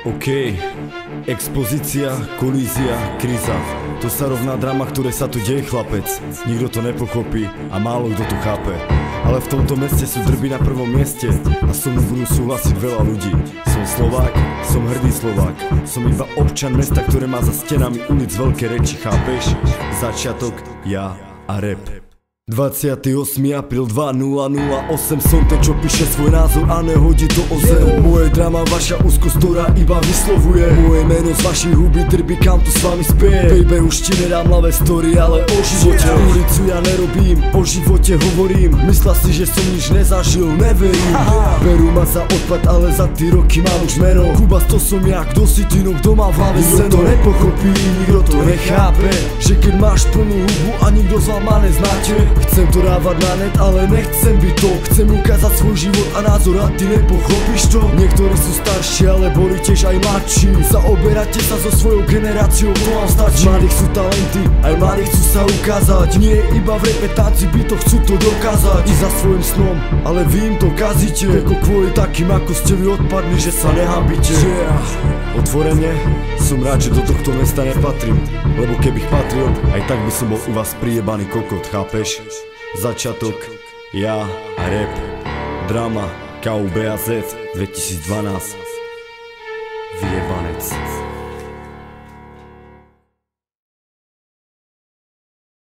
OK, expozícia, kolízia, kríza. To sa rovná drama, ktoré sa tu deje, chlapec. Nikto to nepochopí a málo kto to chápe. Ale v tomto meste sú drby na prvom mieste a so mnou budú súhlasiť veľa ľudí. Som Slovák, som hrdý Slovák. Som iba občan mesta, ktoré má za stenami ulic veľké reči, chápeš? Začiatok, ja a rap. 28. apríl 2008. Som ten, čo píše svoj názor a nehodí to o zem. Moje drama, vaša úzkosť, ktorá iba vyslovuje moje meno z vašich huby, drby, kam tu s vami spie. Baby, už ti nedám ľavé story, ale o živote ulicu ja nerobím, o živote hovorím. Myslela si, že som nič nezažil, neverím. Berú ma za odpad, ale za ty roky mám už meno. Kubas, to som ja, kto si ty, no kto má v hlave seno. Nikto to nepochopí, nikto to nechápe, že keď máš plnú hubu a nikto z ma neznáte. Chcem to dávať na net, ale nechcem byť to. Chcem ukázať svoj život a názor a ty nepochopíš to. Niektorí sú starší, ale boli tiež aj mladší. Zaoberáte sa so svojou generáciou, to vám stačí. Mladých sú talenty, aj mladí chcú sa ukázať. Nie iba v repetácii, by to chcú to dokázať. I za svojim snom, ale vy im to kazíte. Ako kvôli takým, ako ste vy odpadli, že sa nehambíte. Otvorene, som rád, že do tohto mesta nepatrím. Lebo kebych patril, aj tak by som bol u vás prijebaný kokot, chápeš? Začiatok, ja a rap, drama, KUBAZ 2012.